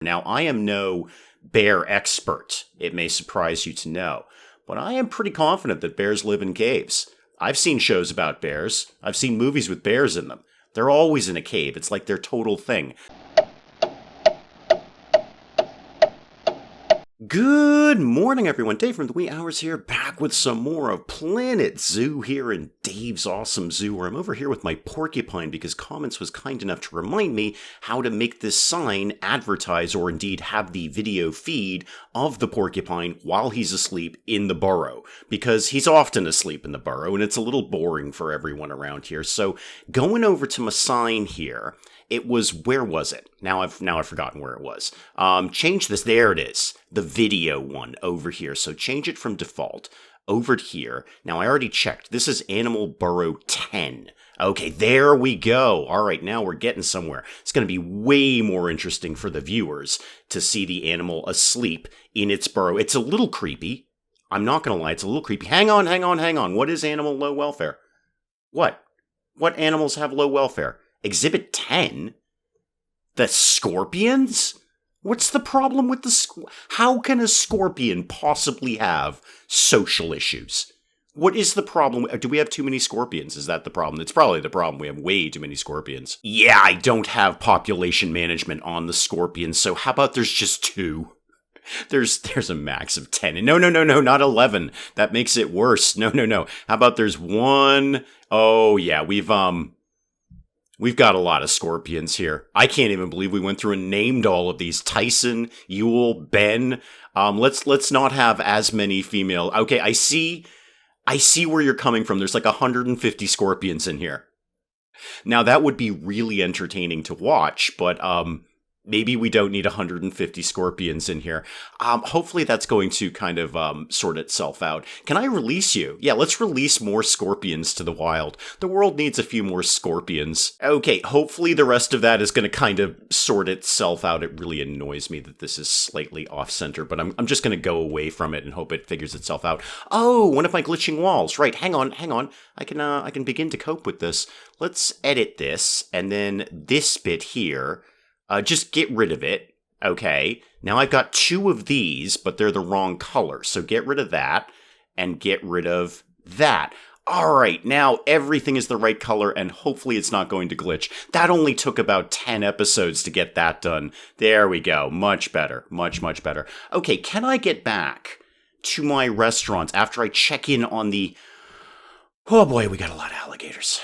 Now, I am no bear expert, it may surprise you to know, but I am pretty confident that bears live in caves. I've seen shows about bears. I've seen movies with bears in them. They're always in a cave. It's like their total thing. Good morning, everyone. Dave from the Wee Hours here, back with some more of Planet Zoo here in Dave's Awesome Zoo, where I'm over here with my porcupine because Comments was kind enough to remind me how to make this sign advertise or indeed have the video feed of the porcupine while he's asleep in the burrow, because he's often asleep in the burrow and it's a little boring for everyone around here. So going over to my sign here, it was, where was it? Now I've forgotten where it was. Change this, there it is. The video one over here. So change it from default over to here. Now I already checked. This is Animal Burrow 10. Okay, there we go. All right, now we're getting somewhere. It's going to be way more interesting for the viewers to see the animal asleep in its burrow. It's a little creepy. I'm not going to lie, it's a little creepy. Hang on. What is animal low welfare? What? What animals have low welfare? Exhibit 10? The scorpions? What's the problem with the How can a scorpion possibly have social issues? What is the problem? Do we have too many scorpions? Is that the problem? It's probably the problem. We have way too many scorpions. Yeah, I don't have population management on the scorpions, so how about there's just 2? There's a max of 10. No, not 11. That makes it worse. No. How about there's 1? Oh, yeah, We've got a lot of scorpions here. I can't even believe we went through and named all of these. Tyson, Yule, Ben. Let's not have as many female. Okay, I see where you're coming from. There's like 150 scorpions in here. Now that would be really entertaining to watch, but maybe we don't need 150 scorpions in here. Hopefully that's going to kind of sort itself out. Can I release you? Yeah, let's release more scorpions to the wild. The world needs a few more scorpions. Okay, hopefully the rest of that is going to kind of sort itself out. It really annoys me that this is slightly off-center, but I'm just going to go away from it and hope it figures itself out. Oh, one of my glitching walls. Right, hang on. I can begin to cope with this. Let's edit this, and then this bit here. Just get rid of it. Okay. Now I've got 2 of these, but they're the wrong color. So get rid of that and get rid of that. All right. Now everything is the right color and hopefully it's not going to glitch. That only took about 10 episodes to get that done. There we go. Much better. Much better. Okay. Can I get back to my restaurant after I check in on the... Oh boy, we got a lot of alligators.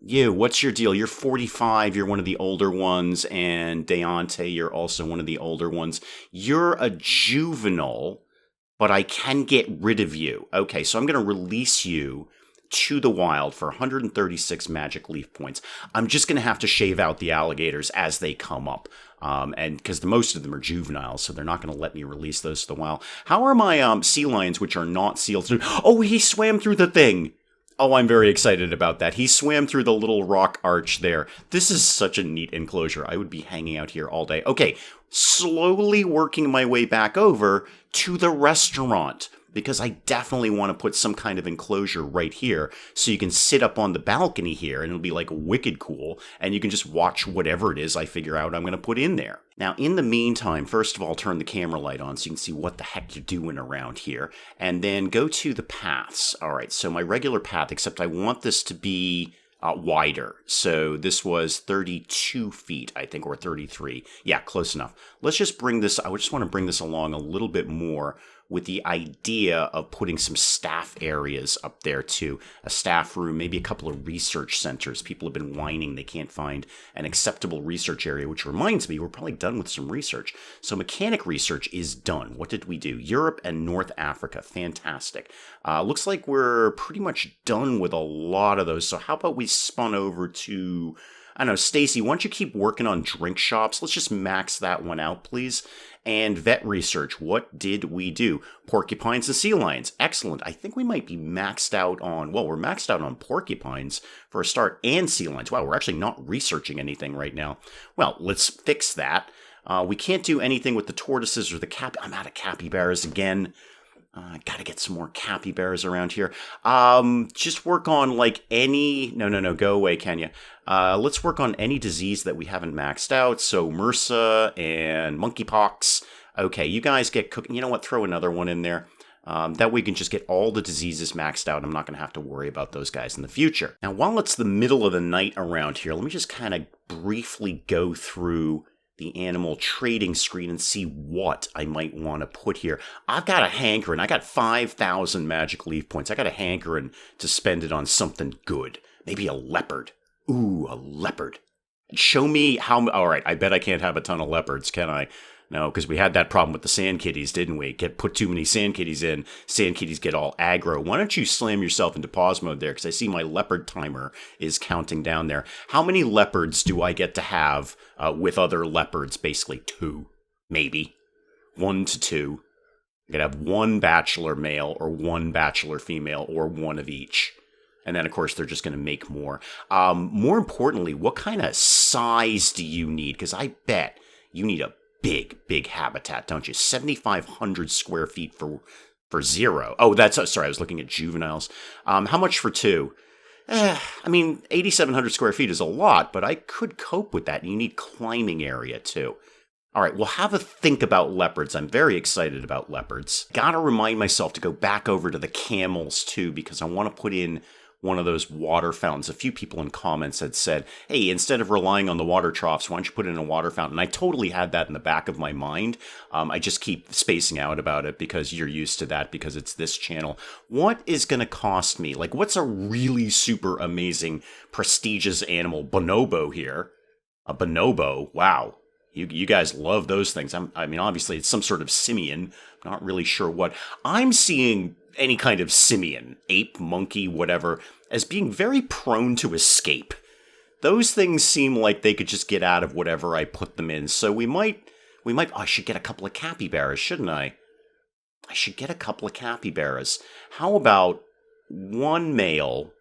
You, what's your deal? You're 45, you're one of the older ones, and Deontay, you're also one of the older ones. You're a juvenile, but I can get rid of you. Okay, so I'm going to release you to the wild for 136 magic leaf points. I'm just going to have to shave out the alligators as they come up. And because most of them are juveniles, so they're not going to let me release those to the wild. How are my sea lions, which are not seals? Oh, he swam through the thing. Oh, I'm very excited about that. He swam through the little rock arch there. This is such a neat enclosure. I would be hanging out here all day. Okay, slowly working my way back over to the restaurant, because I definitely want to put some kind of enclosure right here so you can sit up on the balcony here and it'll be like wicked cool and you can just watch whatever it is I figure out I'm going to put in there. Now, in the meantime, first of all, turn the camera light on so you can see what the heck you're doing around here, and then go to the paths. All right, so my regular path, except I want this to be wider. So this was 32 feet, I think, or 33. Yeah, close enough. Let's just bring this, I just want to bring this along a little bit more with the idea of putting some staff areas up there too. A staff room, maybe a couple of research centers. People have been whining they can't find an acceptable research area, which reminds me, we're probably done with some research. So mechanic research is done. What did we do? Europe and North Africa. Fantastic. Looks like we're pretty much done with a lot of those. So how about we spun over to... I don't know, Stacy, why don't you keep working on drink shops? Let's just max that one out, please. And vet research, what did we do? Porcupines and sea lions. Excellent. I think we might be maxed out on, well, we're maxed out on porcupines for a start and sea lions. Wow, we're actually not researching anything right now. Well, let's fix that. We can't do anything with the tortoises or the I'm out of capybaras again. Gotta get some more capybaras around here. Just work on like any... No, go away, Kenya. Let's work on any disease that we haven't maxed out. So MRSA and monkeypox. Okay, you guys get cooking. You know what? Throw another one in there. That way we can just get all the diseases maxed out. I'm not going to have to worry about those guys in the future. Now, while it's the middle of the night around here, let me just kind of briefly go through the animal trading screen and see what I might want to put here. I've got a hankering. I got 5,000 magic leaf points. I got a hankering to spend it on something good. Maybe a leopard. Ooh, a leopard. Show me how... All right, I bet I can't have a ton of leopards, can I? No, because we had that problem with the sand kitties, didn't we? Put too many sand kitties in, sand kitties get all aggro. Why don't you slam yourself into pause mode there? Because I see my leopard timer is counting down there. How many leopards do I get to have with other leopards? Basically 2, maybe. 1 to 2. I could have 1 bachelor male or 1 bachelor female or 1 of each. And then, of course, they're just going to make more. More importantly, what kind of size do you need? Because I bet you need a big habitat, don't you? 7,500 square feet for 0. Oh, sorry, I was looking at juveniles. How much for 2? I mean, 8,700 square feet is a lot, but I could cope with that. And you need climbing area, too. All right, well, have a think about leopards. I'm very excited about leopards. Gotta remind myself to go back over to the camels, too, because I want to put in one of those water fountains. A few people in comments had said, hey, instead of relying on the water troughs, why don't you put in a water fountain? And I totally had that in the back of my mind. I just keep spacing out about it because you're used to that because it's this channel. What is going to cost me? Like, what's a really super amazing, prestigious animal? Bonobo here. A bonobo. Wow. You guys love those things. I mean, obviously, it's some sort of simian. I'm not really sure what. I'm seeing any kind of simian, ape, monkey, whatever, as being very prone to escape. Those things seem like they could just get out of whatever I put them in. So we might, I should get a couple of capybaras, shouldn't I? I should get a couple of capybaras. How about 1 male?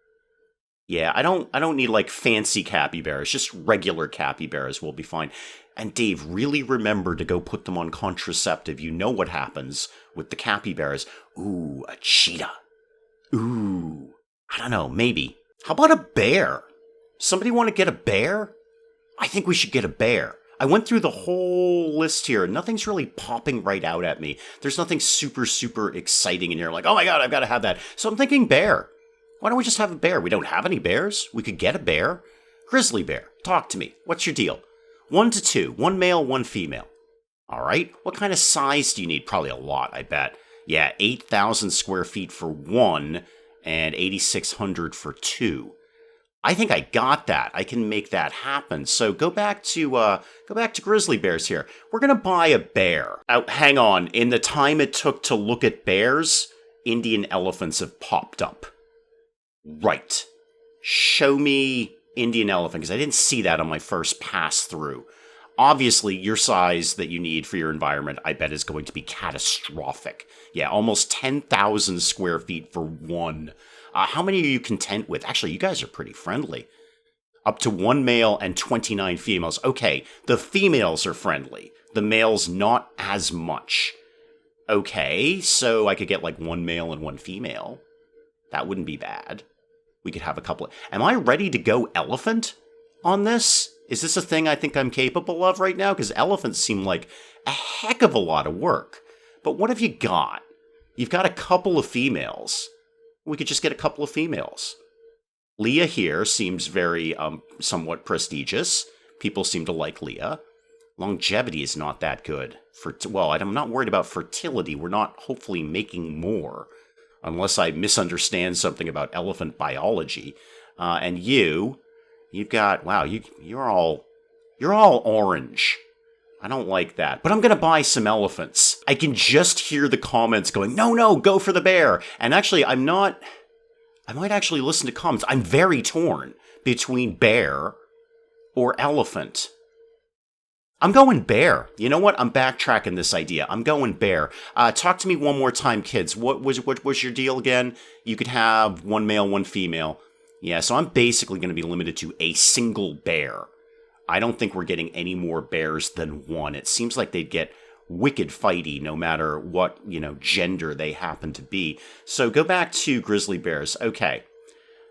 Yeah, I don't need like fancy capybaras, just regular capybaras will be fine. And Dave, really remember to go put them on contraceptive. You know what happens with the capybaras. Ooh, a cheetah. Ooh, I don't know, maybe. How about a bear? Somebody want to get a bear? I think we should get a bear. I went through the whole list here. Nothing's really popping right out at me. There's nothing super, super exciting in here. Like, oh my God, I've got to have that. So I'm thinking bear. Why don't we just have a bear? We don't have any bears. We could get a bear. Grizzly bear, talk to me. What's your deal? 1 to 2. 1 male, 1 female. All right. What kind of size do you need? Probably a lot, I bet. Yeah, 8,000 square feet for 1 and 8,600 for 2. I think I got that. I can make that happen. So go back to grizzly bears here. We're gonna buy a bear. Hang on. In the time it took to look at bears, Indian elephants have popped up. Right. Show me Indian elephant, because I didn't see that on my first pass through. Obviously, your size that you need for your environment, I bet, is going to be catastrophic. Yeah, almost 10,000 square feet for 1. How many are you content with? Actually, you guys are pretty friendly. Up to 1 male and 29 females. Okay, the females are friendly. The males, not as much. Okay, so I could get like 1 male and 1 female. That wouldn't be bad. We could have a couple of... Am I ready to go elephant on this? Is this a thing I think I'm capable of right now? Because elephants seem like a heck of a lot of work. But what have you got? You've got a couple of females. We could just get a couple of females. Leah here seems very, somewhat prestigious. People seem to like Leah. Longevity is not that good. Well, I'm not worried about fertility. We're not hopefully making more. Unless I misunderstand something about elephant biology. And you've got, wow, you're all orange. I don't like that. But I'm going to buy some elephants. I can just hear the comments going, no, go for the bear. And actually, I might actually listen to comments. I'm very torn between bear or elephant. I'm going bear. You know what? I'm backtracking this idea. I'm going bear. Talk to me one more time, kids. What was your deal again? You could have 1 male, 1 female. Yeah, so I'm basically going to be limited to a single bear. I don't think we're getting any more bears than 1. It seems like they'd get wicked fighty no matter what, gender they happen to be. So go back to grizzly bears. Okay.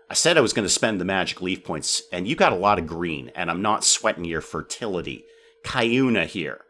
I said I was going to spend the magic leaf points, and you got a lot of green, and I'm not sweating your fertility. Cuyuna here.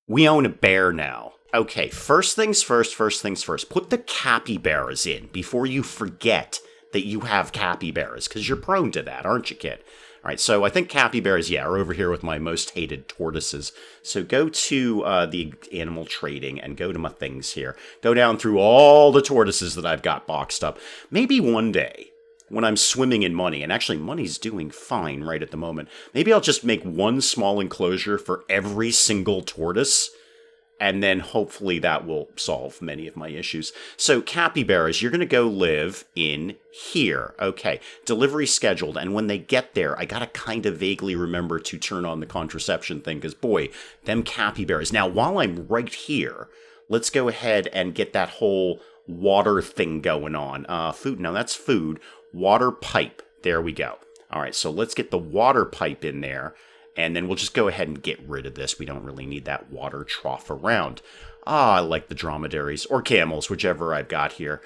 We own a bear now. Okay, first things first. Put the capybaras in before you forget that you have capybaras, because you're prone to that, aren't you, kid? All right, so I think capybaras, are over here with my most hated tortoises. So go to the animal trading and go to my things here. Go down through all the tortoises that I've got boxed up. Maybe one day, when I'm swimming in money, and actually money's doing fine right at the moment, maybe I'll just make one small enclosure for every single tortoise, and then hopefully that will solve many of my issues. So capybaras, you're going to go live in here. Okay, delivery scheduled, and when they get there, I got to kind of vaguely remember to turn on the contraception thing, because boy, them capybaras. Now, while I'm right here, let's go ahead and get that whole water thing going on. Food, now that's food. Water pipe. There we go. All right, so let's get the water pipe in there, and then we'll just go ahead and get rid of this. We don't really need that water trough around. I like the dromedaries, or camels, whichever I've got here.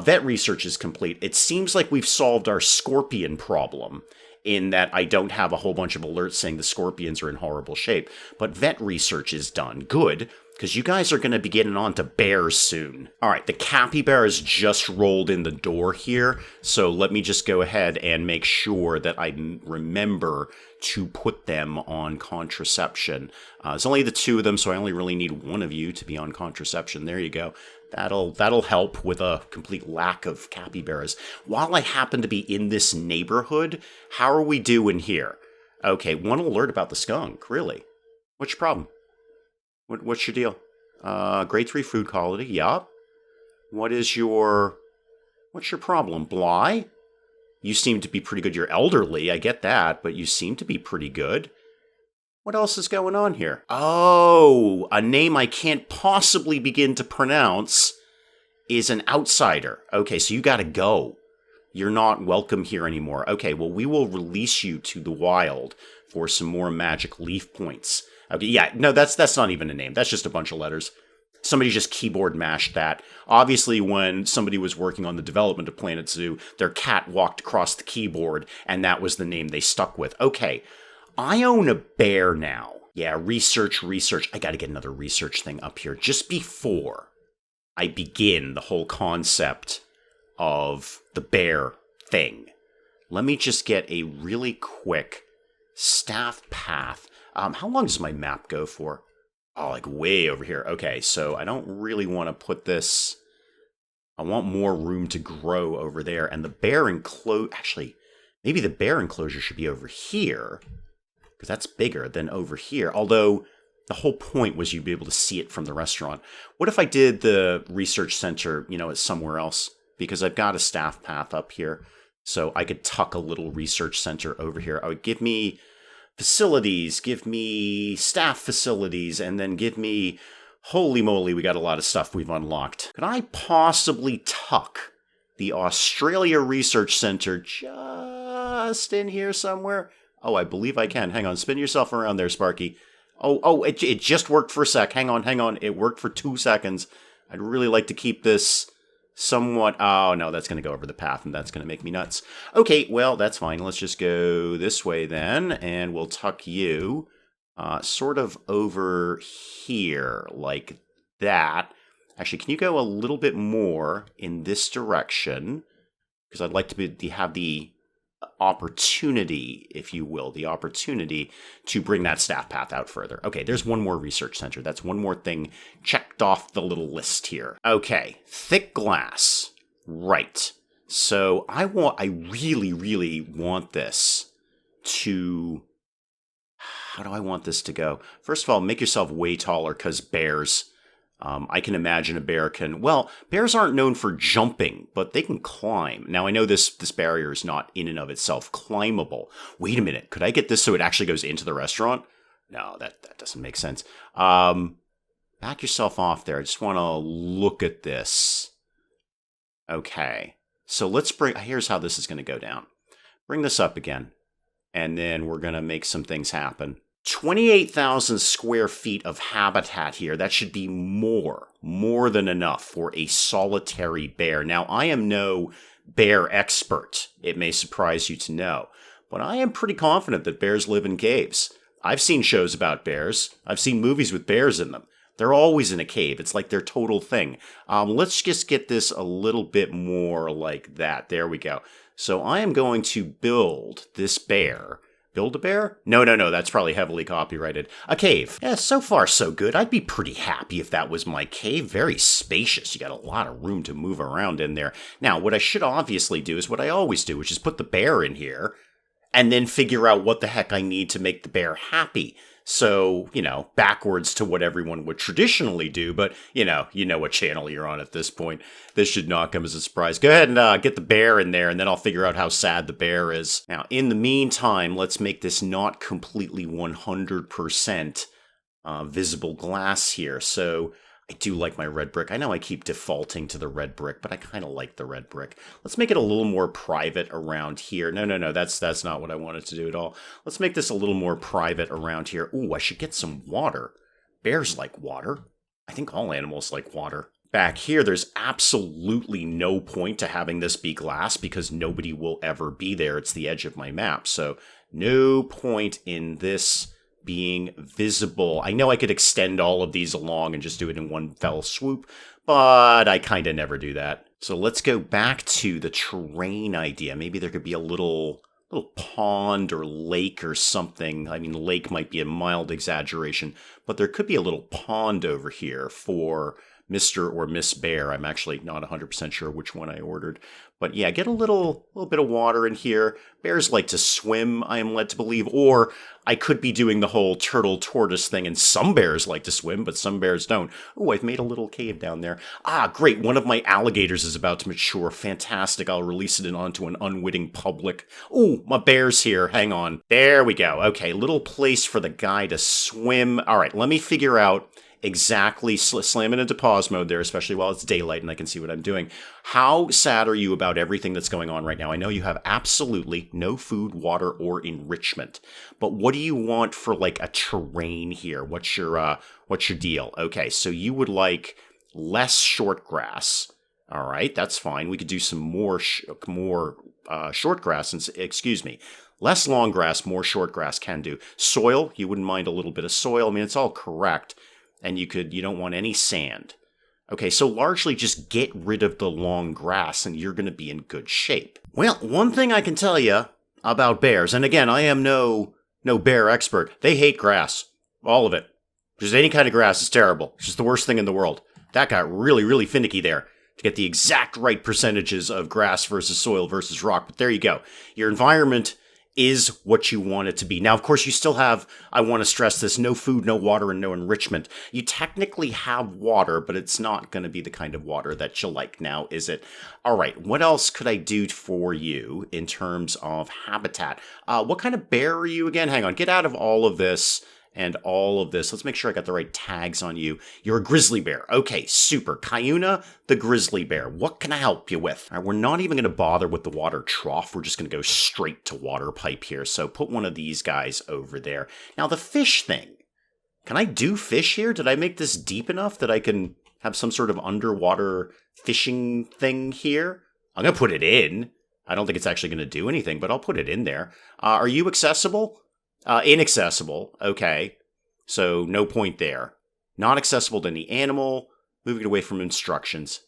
Vet research is complete. It seems like we've solved our scorpion problem, in that I don't have a whole bunch of alerts saying the scorpions are in horrible shape. But vet research is done. Good, because you guys are going to be getting on to bears soon. All right, the capybaras just rolled in the door here, so let me just go ahead and make sure that I remember to put them on contraception. There's only the two of them, so I only really need one of you to be on contraception. There you go. That'll help with a complete lack of capybaras. While I happen to be in this neighborhood, how are we doing here? Okay, one alert about the skunk, really? What's your problem? What's your deal? Grade 3 food quality, yup. What's your problem? Bly? You seem to be pretty good. You're elderly, I get that, but you seem to be pretty good. What else is going on here? Oh, a name I can't possibly begin to pronounce is an outsider. Okay, so you gotta go. You're not welcome here anymore. Okay, well, we will release you to the wild for some more magic leaf points. Okay, yeah, no, that's not even a name. That's just a bunch of letters. Somebody just keyboard mashed that. Obviously, when somebody was working on the development of Planet Zoo, their cat walked across the keyboard, and that was the name they stuck with. Okay, I own a bear now. Yeah, research. I gotta get another research thing up here just before I begin the whole concept of the bear thing. Let me just get a really quick staff path. How long does my map go for? Oh, like way over here. Okay, so I don't really want to put this... I want more room to grow over there. And the bear enclosure... Actually, maybe the bear enclosure should be over here, because that's bigger than over here. Although, the whole point was you'd be able to see it from the restaurant. What if I did the research center, at somewhere else? Because I've got a staff path up here, so I could tuck a little research center over here. I would give me facilities, give me staff facilities, and then give me... Holy moly, we got a lot of stuff we've unlocked. Could I possibly tuck the Australia Research Center just in here somewhere? Oh, I believe I can. Hang on, spin yourself around there, Sparky. Oh, it just worked for a sec. Hang on. It worked for 2 seconds. I'd really like to keep this somewhat... Oh, no, that's going to go over the path, and that's going to make me nuts. Okay, well, that's fine. Let's just go this way then, and we'll tuck you sort of over here, like that. Actually, can you go a little bit more in this direction? Because I'd like to have the opportunity, if you will, the opportunity to bring that staff path out further. Okay, there's one more research center. That's one more thing checked off the little list here. Okay, thick glass. Right. So I really, really want this to... How do I want this to go? First of all, make yourself way taller, because bears... I can imagine a bear can... Well, bears aren't known for jumping, but they can climb. Now, I know this barrier is not in and of itself climbable. Wait a minute. Could I get this so it actually goes into the restaurant? No, that doesn't make sense. Back yourself off there. I just want to look at this. Okay. So let's bring... Here's how this is going to go down. Bring this up again. And then we're going to make some things happen. 28,000 square feet of habitat here. That should be more than enough for a solitary bear. Now, I am no bear expert, it may surprise you to know, but I am pretty confident that bears live in caves. I've seen shows about bears. I've seen movies with bears in them. They're always in a cave. It's like their total thing. Let's just get this a little bit more like that. There we go. So I am going to build this bear. Build a bear? No, that's probably heavily copyrighted. A cave. Yeah, so far so good. I'd be pretty happy if that was my cave. Very spacious. You got a lot of room to move around in there. Now, what I should obviously do is what I always do, which is put the bear in here and then figure out what the heck I need to make the bear happy. So, backwards to what everyone would traditionally do, but, you know what channel you're on at this point. This should not come as a surprise. Go ahead and get the bear in there, and then I'll figure out how sad the bear is. Now, in the meantime, let's make this not completely 100% visible glass here. So I do like my red brick. I know I keep defaulting to the red brick, but I kind of like the red brick. Let's make it a little more private around here. No, that's not what I wanted to do at all. Let's make this a little more private around here. Ooh, I should get some water. Bears like water. I think all animals like water. Back here, there's absolutely no point to having this be glass because nobody will ever be there. It's the edge of my map, so no point in this being visible. I know I could extend all of these along and just do it in one fell swoop, but I kind of never do that. So let's go back to the terrain idea. Maybe there could be a little pond or lake or something. I mean, lake might be a mild exaggeration, but there could be a little pond over here for Mr. or Miss Bear. I'm actually not 100% sure which one I ordered. But yeah, get a little bit of water in here. Bears like to swim, I am led to believe. Or I could be doing the whole turtle-tortoise thing, and some bears like to swim, but some bears don't. Oh, I've made a little cave down there. Ah, great. One of my alligators is about to mature. Fantastic. I'll release it onto an unwitting public. Oh, my bear's here. Hang on. There we go. Okay, little place for the guy to swim. All right, let me figure out exactly, slam it into pause mode there, especially while it's daylight and I can see what I'm doing. How sad are you about everything that's going on right now? I know you have absolutely no food, water, or enrichment, but what do you want for like a terrain here? What's your deal? Okay, so you would like less short grass. All right, that's fine. We could do some more short grass, and excuse me. Less long grass, more short grass can do. Soil, you wouldn't mind a little bit of soil. I mean, it's all correct. And you don't want any sand. Okay, so largely just get rid of the long grass and you're going to be in good shape. Well, one thing I can tell you about bears, and again, I am no bear expert, they hate grass. All of it. Just any kind of grass is terrible. It's just the worst thing in the world. That got really, really finicky there to get the exact right percentages of grass versus soil versus rock. But there you go. Your environment is what you want it to be. Now, of course, you still have, I want to stress this, no food, no water, and no enrichment. You technically have water, but it's not going to be the kind of water that you like now, is it? All right, what else could I do for you in terms of habitat? What kind of bear are you again? Hang on, get out of all of this and all of this. Let's make sure I got the right tags on you. You're a grizzly bear. Okay, super. Cuyuna, the grizzly bear. What can I help you with? All right, we're not even going to bother with the water trough. We're just going to go straight to water pipe here. So put one of these guys over there. Now, the fish thing. Can I do fish here? Did I make this deep enough that I can have some sort of underwater fishing thing here? I'm going to put it in. I don't think it's actually going to do anything, but I'll put it in there. Are you accessible? Inaccessible, okay, so no point there. Not accessible to any animal, moving away from obstructions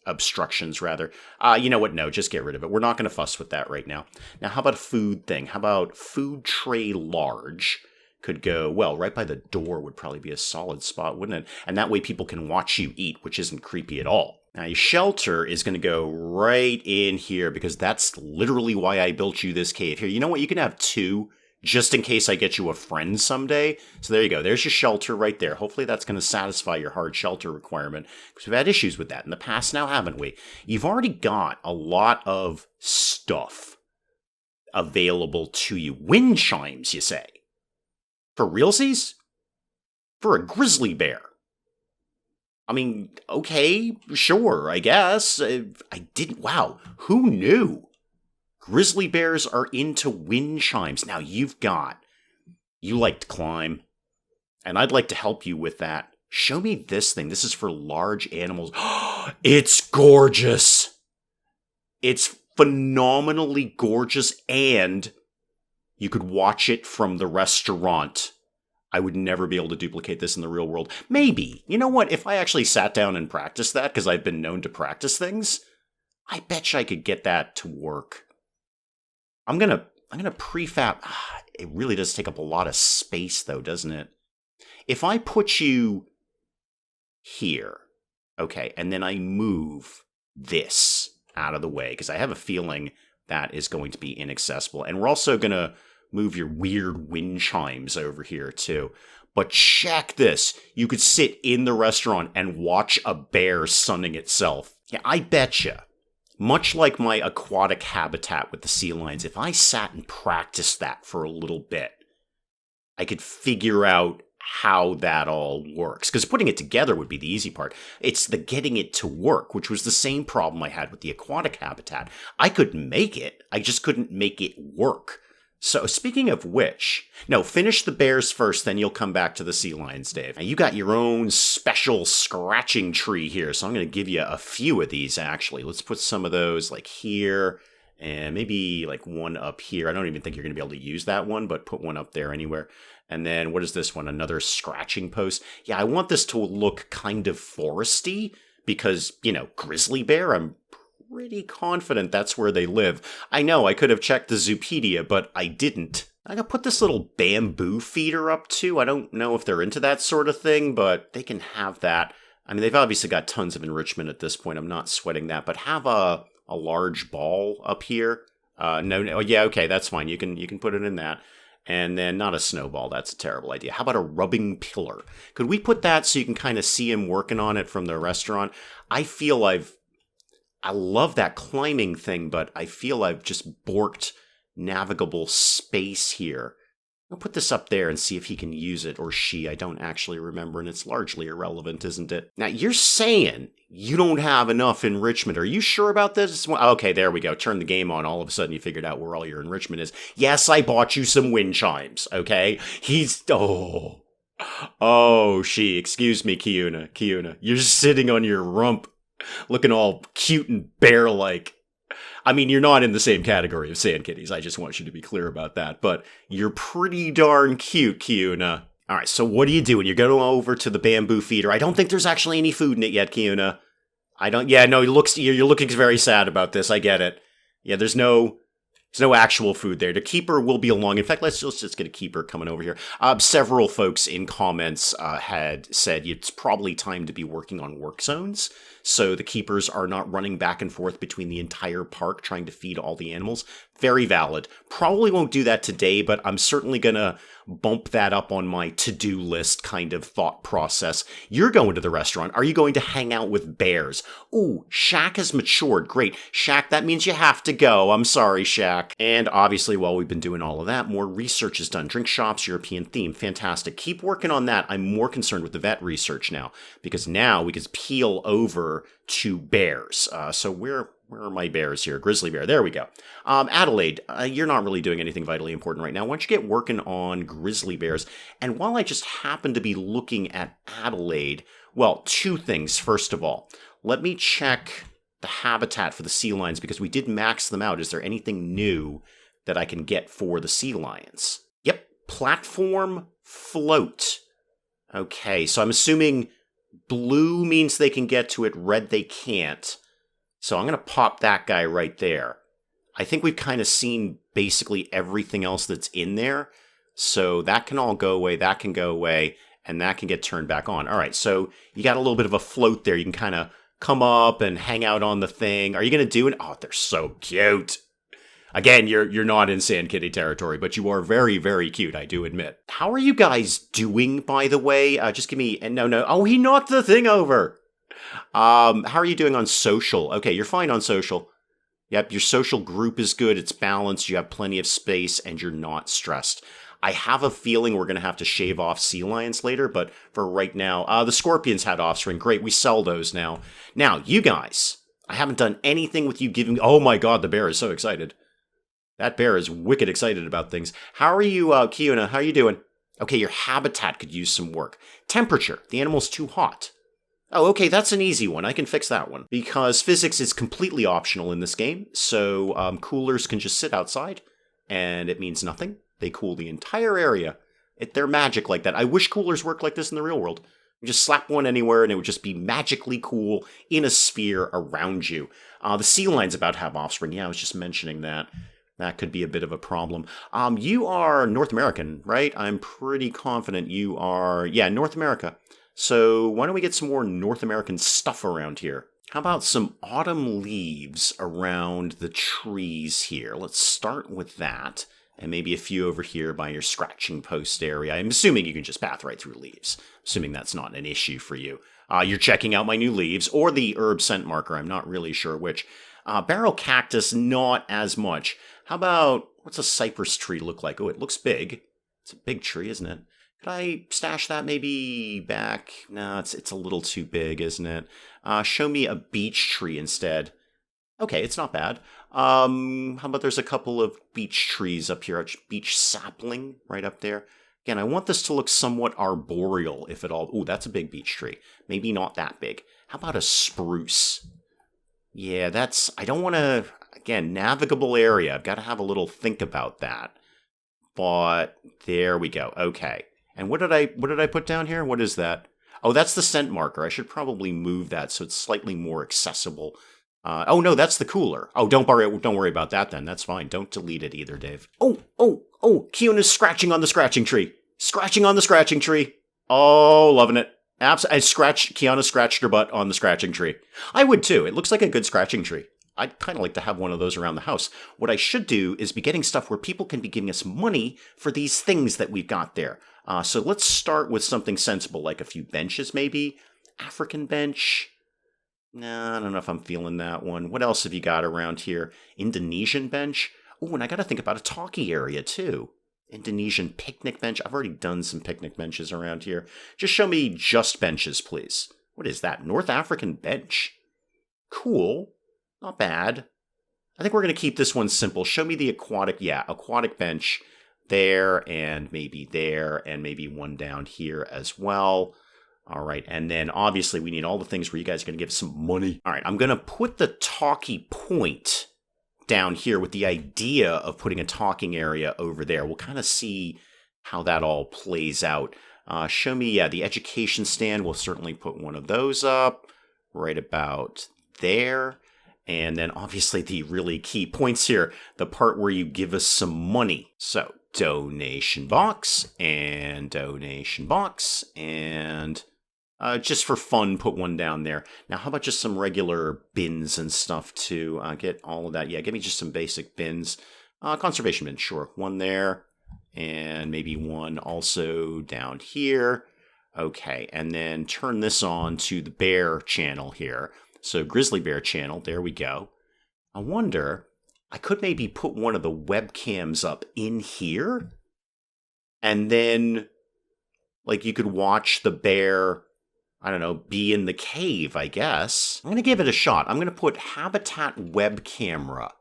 rather. You know what, no, just get rid of it. We're not going to fuss with that right now. Now, how about a food thing? How about food tray large? Could go, well, right by the door would probably be a solid spot, wouldn't it? And that way people can watch you eat, which isn't creepy at all. Now, your shelter is going to go right in here because that's literally why I built you this cave here. You know what, you can have two, just in case I get you a friend someday. So there you go. There's your shelter right there. Hopefully that's going to satisfy your hard shelter requirement, because we've had issues with that in the past now, haven't we? You've already got a lot of stuff available to you. Wind chimes, you say? For realsies? For a grizzly bear? I mean, okay, sure, I guess. Wow, who knew? Grizzly bears are into wind chimes. Now, you like to climb. And I'd like to help you with that. Show me this thing. This is for large animals. It's gorgeous. It's phenomenally gorgeous, and you could watch it from the restaurant. I would never be able to duplicate this in the real world. Maybe. You know what? If I actually sat down and practiced that, because I've been known to practice things, I bet you I could get that to work. I'm gonna prefab. It really does take up a lot of space, though, doesn't it? If I put you here, okay, and then I move this out of the way, because I have a feeling that is going to be inaccessible. And we're also going to move your weird wind chimes over here, too. But check this. You could sit in the restaurant and watch a bear sunning itself. Yeah, I betcha. Much like my aquatic habitat with the sea lions, if I sat and practiced that for a little bit, I could figure out how that all works. Because putting it together would be the easy part. It's the getting it to work, which was the same problem I had with the aquatic habitat. I could make it, I just couldn't make it work. So speaking of which, no, finish the bears first, then you'll come back to the sea lions, Dave. Now, you got your own special scratching tree here, so I'm going to give you a few of these, actually. Let's put some of those, like, here, and maybe, like, one up here. I don't even think you're going to be able to use that one, but put one up there anywhere. And then, what is this one? Another scratching post. Yeah, I want this to look kind of foresty, because, you know, grizzly bear, I'm pretty confident that's where they live. I know, I could have checked the Zoopedia, but I didn't. I gotta put this little bamboo feeder up too. I don't know if they're into that sort of thing, but they can have that. I mean, they've obviously got tons of enrichment at this point. I'm not sweating that, but have a large ball up here. No, yeah, okay, that's fine. You can put it in that. And then not a snowball. That's a terrible idea. How about a rubbing pillar? Could we put that so you can kind of see him working on it from the restaurant? I feel I love that climbing thing, but I feel I've just borked navigable space here. I'll put this up there and see if he can use it, or she. I don't actually remember, and it's largely irrelevant, isn't it? Now, you're saying you don't have enough enrichment. Are you sure about this? Okay, there we go. Turn the game on. All of a sudden, you figured out where all your enrichment is. Yes, I bought you some wind chimes, okay? She. Excuse me, Kiuna. You're sitting on your rump, looking all cute and bear-like. I mean, you're not in the same category of sand kitties. I just want you to be clear about that. But you're pretty darn cute, Kiuna. All right, so what are you doing? You're going over to the bamboo feeder. I don't think there's actually any food in it yet, Kiuna. You're looking very sad about this. I get it. Yeah, there's no actual food there. The keeper will be along. In fact, let's just get a keeper coming over here. Several folks in comments had said it's probably time to be working on work zones, so the keepers are not running back and forth between the entire park trying to feed all the animals. Very valid. Probably won't do that today, but I'm certainly going to bump that up on my to-do list kind of thought process. You're going to the restaurant. Are you going to hang out with bears? Ooh, Shaq has matured. Great. Shaq, that means you have to go. I'm sorry, Shaq. And obviously, while we've been doing all of that, more research is done. Drink shops, European theme. Fantastic. Keep working on that. I'm more concerned with the vet research now, because now we can peel over to bears. So where are my bears here? Grizzly bear. There we go. Adelaide, you're not really doing anything vitally important right now. Why don't you get working on grizzly bears? And while I just happen to be looking at Adelaide, well, two things. First of all, let me check the habitat for the sea lions, because we did max them out. Is there anything new that I can get for the sea lions? Yep. Platform float. Okay, so I'm assuming blue means they can get to it, red they can't. So I'm going to pop that guy right there. I think we've kind of seen basically everything else that's in there. So that can all go away, that can go away, and that can get turned back on. All right, so you got a little bit of a float there. You can kind of come up and hang out on the thing. Are you going to do it? Oh, they're so cute. Again, you're not in Sand Kitty territory, but you are very, very cute, I do admit. How are you guys doing, by the way? Just give me... No. Oh, he knocked the thing over. How are you doing on social? Okay, you're fine on social. Yep, your social group is good. It's balanced. You have plenty of space, and you're not stressed. I have a feeling we're going to have to shave off sea lions later, but for right now, the scorpions had offspring. Great, we sell those now. Now, you guys, I haven't done anything with you giving... Oh my god, the bear is so excited. That bear is wicked excited about things. How are you, Kiuna? How are you doing? Okay, your habitat could use some work. Temperature. The animal's too hot. Oh, okay, that's an easy one. I can fix that one. Because physics is completely optional in this game, so coolers can just sit outside, and it means nothing. They cool the entire area. They're magic like that. I wish coolers worked like this in the real world. You just slap one anywhere, and it would just be magically cool in a sphere around you. The sea line's about to have offspring. Yeah, I was just mentioning that. That could be a bit of a problem. You are North American, right? I'm pretty confident you are... Yeah, North America. So why don't we get some more North American stuff around here? How about some autumn leaves around the trees here? Let's start with that. And maybe a few over here by your scratching post area. I'm assuming you can just path right through leaves. Assuming that's not an issue for you. You're checking out my new leaves, or the herb scent marker. I'm not really sure which. Barrel cactus, not as much. How about, what's a cypress tree look like? Oh, it looks big. It's a big tree, isn't it? Could I stash that maybe back? No, it's a little too big, isn't it? Show me a beech tree instead. Okay, it's not bad. How about there's a couple of beech trees up here? Beech sapling right up there. Again, I want this to look somewhat arboreal, if at all. Ooh, that's a big beech tree. Maybe not that big. How about a spruce? Yeah, I don't want to, again, navigable area. I've got to have a little think about that. But there we go. Okay. And what did I put down here? What is that? Oh, that's the scent marker. I should probably move that so it's slightly more accessible. Oh no, that's the cooler. Oh, don't worry about that then. That's fine. Don't delete it either, Dave. Oh, Kiona's scratching on the scratching tree. Scratching on the scratching tree. Oh, loving it. Kiana scratched her butt on the scratching tree. I would too. It looks like a good scratching tree. I'd kind of like to have one of those around the house. What I should do is be getting stuff where people can be giving us money for these things that we've got there. So let's start with something sensible, like a few benches maybe. African bench. Nah, I don't know if I'm feeling that one. What else have you got around here? Indonesian bench. Oh, and I got to think about a talkie area too. Indonesian picnic bench. I've already done some picnic benches around here. Just show me just benches, please. What is that? North African bench. Cool. Not bad. I think we're going to keep this one simple. Show me the aquatic. Yeah, aquatic bench there and maybe one down here as well. All right, and then obviously we need all the things where you guys are going to give us some money. All right, I'm going to put the talkie point down here with the idea of putting a talking area over there. We'll kind of see how that all plays out. Show me, yeah, the education stand. We'll certainly put one of those up right about there. And then obviously the really key points here, the part where you give us some money. So donation box and donation box and just for fun, put one down there. Now, how about just some regular bins and stuff to get all of that? Yeah, give me just some basic bins. Conservation bin, sure. One there and maybe one also down here. Okay, and then turn this on to the bear channel here. So grizzly bear channel, there we go. I wonder, I could maybe put one of the webcams up in here. And then, like, you could watch the bear, I don't know, be in the cave, I guess. I'm going to give it a shot. I'm going to put habitat web camera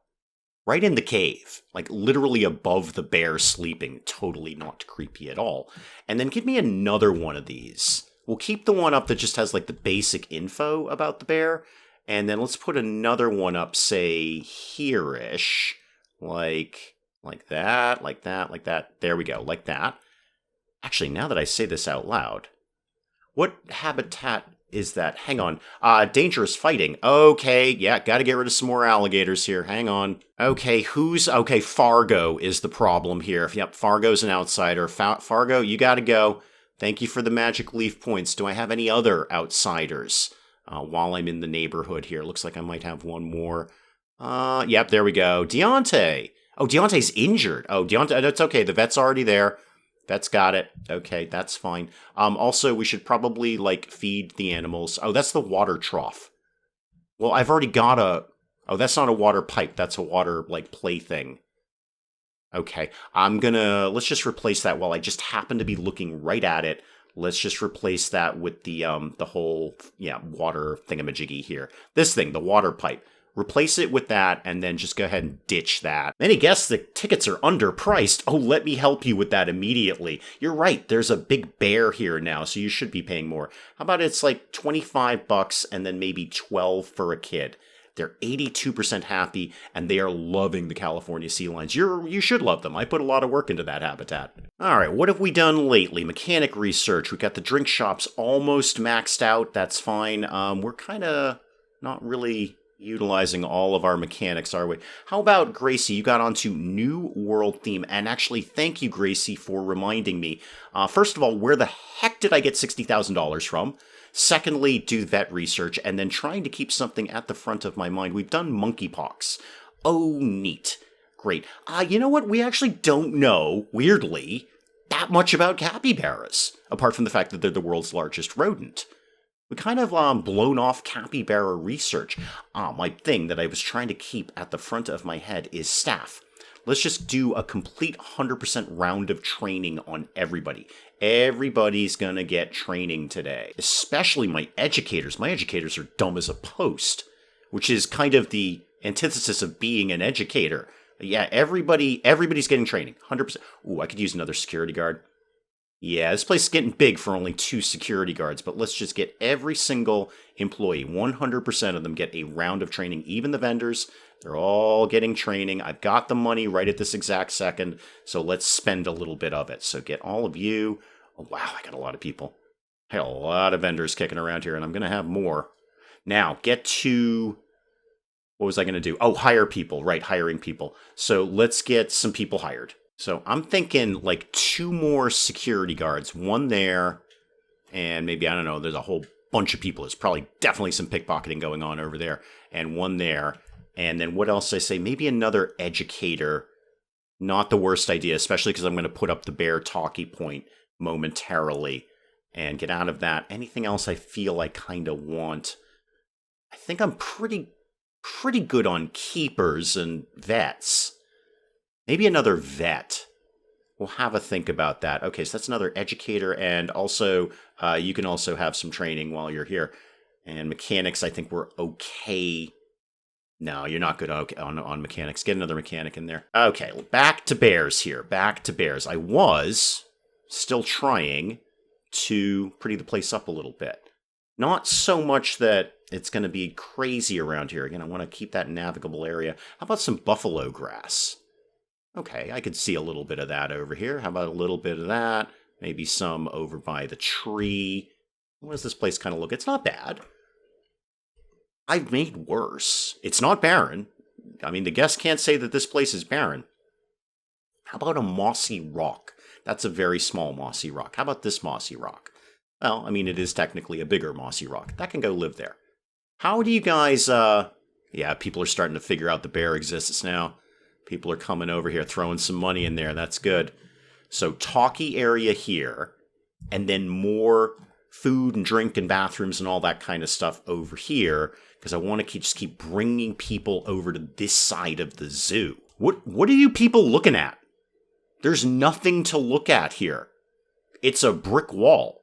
right in the cave, like literally above the bear sleeping. Totally not creepy at all. And then give me another one of these. We'll keep the one up that just has like the basic info about the bear. And then let's put another one up, say, here-ish. Like that, like that, like that. There we go, like that. Actually, now that I say this out loud, what habitat is that? Hang on. Dangerous fighting. Okay, yeah, gotta get rid of some more alligators here. Hang on. Okay, Fargo is the problem here. Yep, Fargo's an outsider. Fargo, you gotta go. Thank you for the magic leaf points. Do I have any other outsiders while I'm in the neighborhood here? Looks like I might have one more. Yep, there we go. Deontay. Oh, Deontay's injured. Oh, Deontay, that's okay. The vet's already there. Vet's got it. Okay, that's fine. Also, we should probably, like, feed the animals. Oh, that's the water trough. Well, I've already got a... Oh, that's not a water pipe. That's a water, like, plaything. Okay, let's just replace that while I just happen to be looking right at it. Let's just replace that with the whole, water thingamajiggy here. This thing, the water pipe. Replace it with that, and then just go ahead and ditch that. Any guess the tickets are underpriced? Oh, let me help you with that immediately. You're right, there's a big bear here now, so you should be paying more. How about it's like $25 and then maybe $12 for a kid? They're 82% happy, and they are loving the California sea lions. You should love them. I put a lot of work into that habitat. All right, what have we done lately? Mechanic research. We got the drink shops almost maxed out. That's fine. We're kind of not really utilizing all of our mechanics, are we? How about Gracie? You got onto New World theme, and actually, thank you, Gracie, for reminding me. First of all, where the heck did I get $60,000 from? Secondly, do vet research, and then trying to keep something at the front of my mind. We've done monkeypox. Oh, neat. Great. You know what? We actually don't know, weirdly, that much about capybaras, apart from the fact that they're the world's largest rodent. We kind of blown off capybara research. My thing that I was trying to keep at the front of my head is staff. Let's just do a complete 100% round of training on everybody. Everybody's gonna get training today, especially my educators. My educators are dumb as a post, which is kind of the antithesis of being an educator. Yeah, everybody's getting training, 100%. Ooh, I could use another security guard. Yeah, this place is getting big for only 2 security guards, but let's just get every single employee, 100% of them get a round of training, even the vendors. They're all getting training. I've got the money right at this exact second, so let's spend a little bit of it. So get all of you. Oh, wow, I got a lot of people. I got a lot of vendors kicking around here, and I'm going to have more. Now, get to... What was I going to do? Oh, hire people. Right, hiring people. So let's get some people hired. So I'm thinking like 2 more security guards, 1 there, and maybe, I don't know, there's a whole bunch of people. There's probably definitely some pickpocketing going on over there, and 1 there. And then what else did I say? Maybe another educator. Not the worst idea, especially because I'm going to put up the bear talkie point momentarily and get out of that. Anything else I feel I kind of want? I think I'm pretty good on keepers and vets. Maybe another vet. We'll have a think about that. Okay, so that's another educator, and also you can also have some training while you're here. And mechanics, I think we're okay. No, you're not good on mechanics. Get another mechanic in there. Okay, back to bears here. Back to bears. I was still trying to pretty the place up a little bit. Not so much that it's going to be crazy around here. Again, I want to keep that navigable area. How about some buffalo grass? Okay, I could see a little bit of that over here. How about a little bit of that? Maybe some over by the tree. What does this place kind of look? It's not bad. I've made worse. It's not barren. I mean, the guests can't say that this place is barren. How about a mossy rock? That's a very small mossy rock. How about this mossy rock? Well, I mean, it is technically a bigger mossy rock. That can go live there. How do you guys, yeah, people are starting to figure out the bear exists now. People are coming over here, throwing some money in there. That's good. So, talkie area here, and then more food and drink and bathrooms and all that kind of stuff over here, because I want to just keep bringing people over to this side of the zoo. What are you people looking at? There's nothing to look at here. It's a brick wall.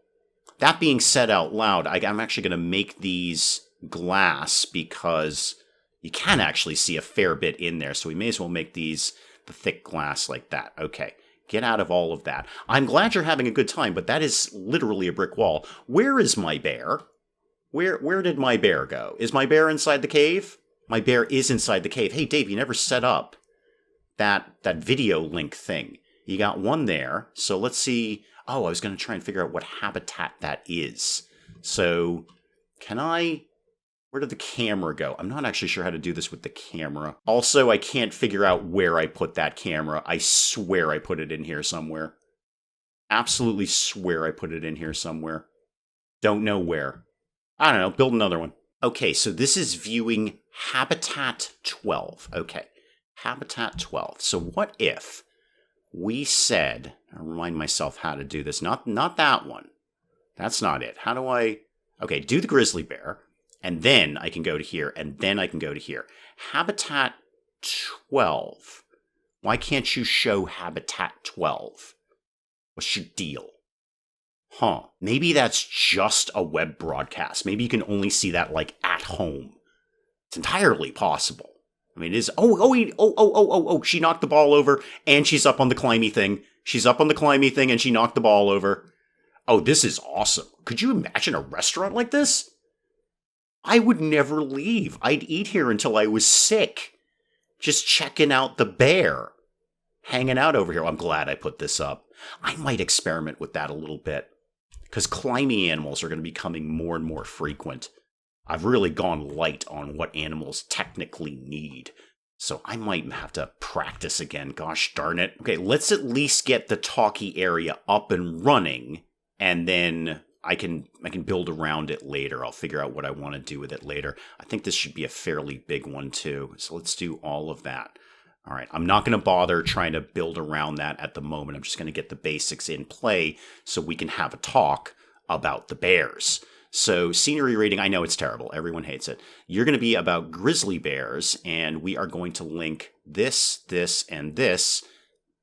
That being said out loud, I'm actually going to make these glass because you can actually see a fair bit in there, so we may as well make these the thick glass like that. Okay, get out of all of that. I'm glad you're having a good time, but that is literally a brick wall. Where is my bear? Where did my bear go? Is my bear inside the cave? My bear is inside the cave. Hey, Dave, you never set up that video link thing. You got one there, so let's see. Oh, I was going to try and figure out what habitat that is. So, where did the camera go? I'm not actually sure how to do this with the camera. Also, I can't figure out where I put that camera. I swear I put it in here somewhere. Absolutely swear I put it in here somewhere. Don't know where. I don't know, build another one. Okay, so this is viewing Habitat 12. Okay, Habitat 12. So what if we said, I'll remind myself how to do this, not that one. That's not it. How do I, okay, do the grizzly bear, and then I can go to here, and then I can go to here. Habitat 12. Why can't you show Habitat 12? What's your deal? Huh. Maybe that's just a web broadcast. Maybe you can only see that, like, at home. It's entirely possible. I mean, it is. Oh, she knocked the ball over, and she's up on the climby thing. She's up on the climby thing, and she knocked the ball over. Oh, this is awesome. Could you imagine a restaurant like this? I would never leave. I'd eat here until I was sick. Just checking out the bear. Hanging out over here. I'm glad I put this up. I might experiment with that a little bit. Because climbing animals are going to be becoming more and more frequent. I've really gone light on what animals technically need. So I might have to practice again. Gosh darn it. Okay, let's at least get the talkie area up and running. And then I can build around it later. I'll figure out what I want to do with it later. I think this should be a fairly big one too. So let's do all of that. All right, I'm not going to bother trying to build around that at the moment. I'm just going to get the basics in play so we can have a talk about the bears. So scenery rating, I know it's terrible. Everyone hates it. You're going to be about grizzly bears, and we are going to link this, this, and this.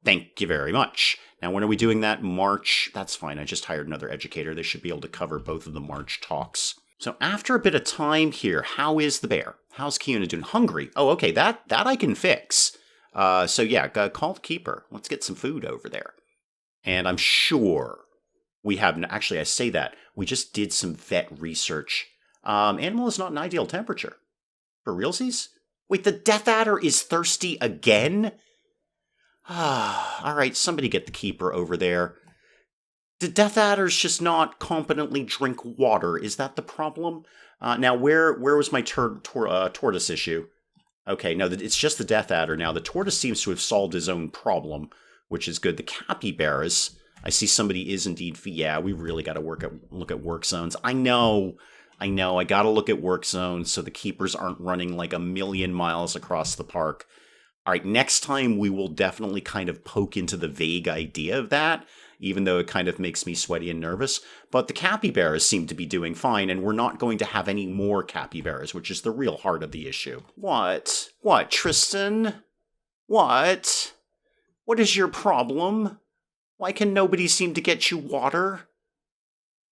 Thank you very much. Now, when are we doing that? March. That's fine. I just hired another educator. They should be able to cover both of the March talks. So after a bit of time here, how is the bear? How's Kiona doing? Hungry. Oh, okay. That I can fix. So yeah, call the keeper. Let's get some food over there. And I'm sure we have, actually I say that, we just did some vet research. Animal is not an ideal temperature. For realsies? Wait, the death adder is thirsty again? All right, somebody get the keeper over there. The death adders just not competently drink water. Is that the problem? Now, where was my tortoise issue? Okay, no, it's just the death adder now. The tortoise seems to have solved his own problem, which is good. The capybaras, I see somebody is indeed. Yeah, we really got to look at work zones. I know. I got to look at work zones so the keepers aren't running like 1,000,000 miles across the park. All right, next time we will definitely kind of poke into the vague idea of that, even though it kind of makes me sweaty and nervous. But the capybaras seem to be doing fine, and we're not going to have any more capybaras, which is the real heart of the issue. What? What, Tristan? What? What is your problem? Why can nobody seem to get you water?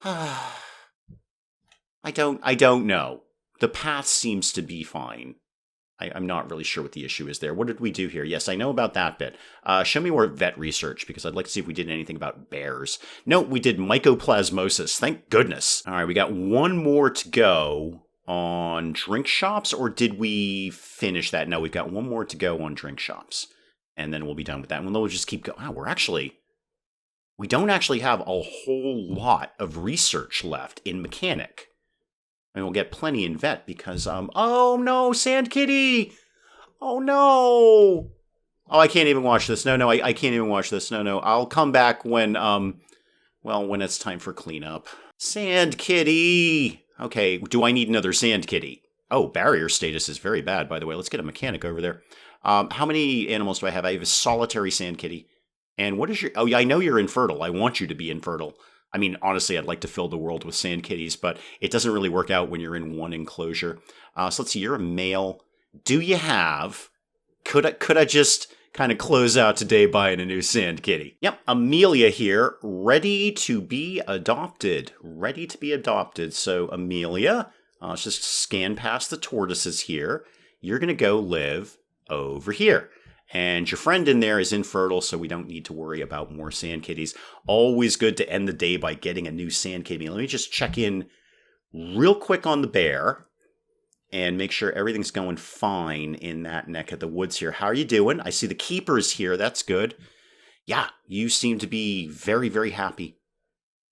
I don't know. The path seems to be fine. I'm not really sure what the issue is there. What did we do here? Yes, I know about that bit. Show me more vet research, because I'd like to see if we did anything about bears. No, we did mycoplasmosis. Thank goodness. All right, we got one more to go on drink shops, or did we finish that? No, we've got one more to go on drink shops, and then we'll be done with that. And we'll just keep going. Wow, we don't actually have a whole lot of research left in mechanic. And we'll get plenty in vet because, oh no, Sand Kitty! Oh no! Oh, I can't even watch this. No, I can't even watch this. No, I'll come back when, when it's time for cleanup. Sand Kitty! Okay, do I need another Sand Kitty? Oh, barrier status is very bad, by the way. Let's get a mechanic over there. How many animals do I have? I have a solitary Sand Kitty. And what is your, oh yeah, I know you're infertile. I want you to be infertile. I mean, honestly, I'd like to fill the world with sand kitties, but it doesn't really work out when you're in one enclosure. So let's see, you're a male. Do you have... Could I just kind of close out today buying a new sand kitty? Yep, Amelia here, ready to be adopted. Ready to be adopted. So, Amelia, let's just scan past the tortoises here. You're going to go live over here. And your friend in there is infertile, so we don't need to worry about more sand kitties. Always good to end the day by getting a new sand kitty. Let me just check in real quick on the bear and make sure everything's going fine in that neck of the woods here. How are you doing? I see the keepers here. That's good. Yeah, you seem to be very, very happy.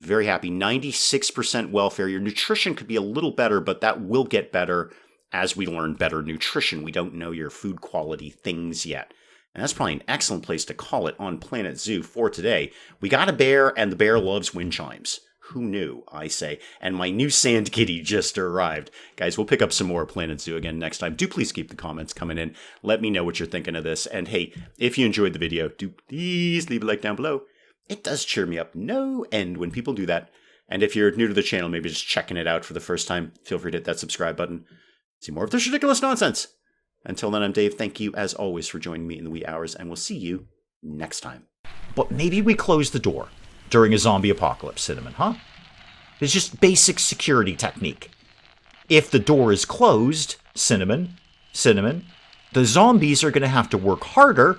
Very happy. 96% welfare. Your nutrition could be a little better, but that will get better as we learn better nutrition. We don't know your food quality things yet. And that's probably an excellent place to call it on Planet Zoo for today. We got a bear, and the bear loves wind chimes. Who knew, I say. And my new sand kitty just arrived. Guys, we'll pick up some more Planet Zoo again next time. Do please keep the comments coming in. Let me know what you're thinking of this. And hey, if you enjoyed the video, do please leave a like down below. It does cheer me up no end when people do that. And if you're new to the channel, maybe just checking it out for the first time, feel free to hit that subscribe button. See more of this ridiculous nonsense. Until then, I'm Dave. Thank you, as always, for joining me in the wee hours, and we'll see you next time. But maybe we close the door during a zombie apocalypse, Cinnamon, huh? It's just basic security technique. If the door is closed, cinnamon, cinnamon. The zombies are going to have to work harder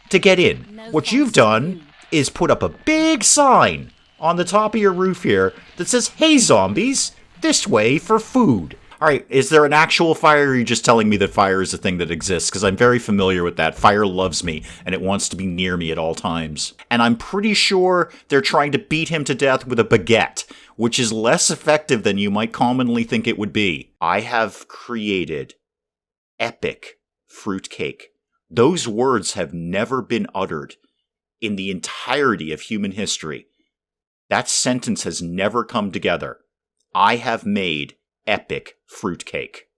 to get in. What you've done is put up a big sign on the top of your roof here that says, "Hey zombies, this way for food." All right, is there an actual fire, or are you just telling me that fire is a thing that exists? Because I'm very familiar with that. Fire loves me, and it wants to be near me at all times. And I'm pretty sure they're trying to beat him to death with a baguette, which is less effective than you might commonly think it would be. I have created epic fruitcake. Those words have never been uttered in the entirety of human history. That sentence has never come together. I have made epic fruitcake.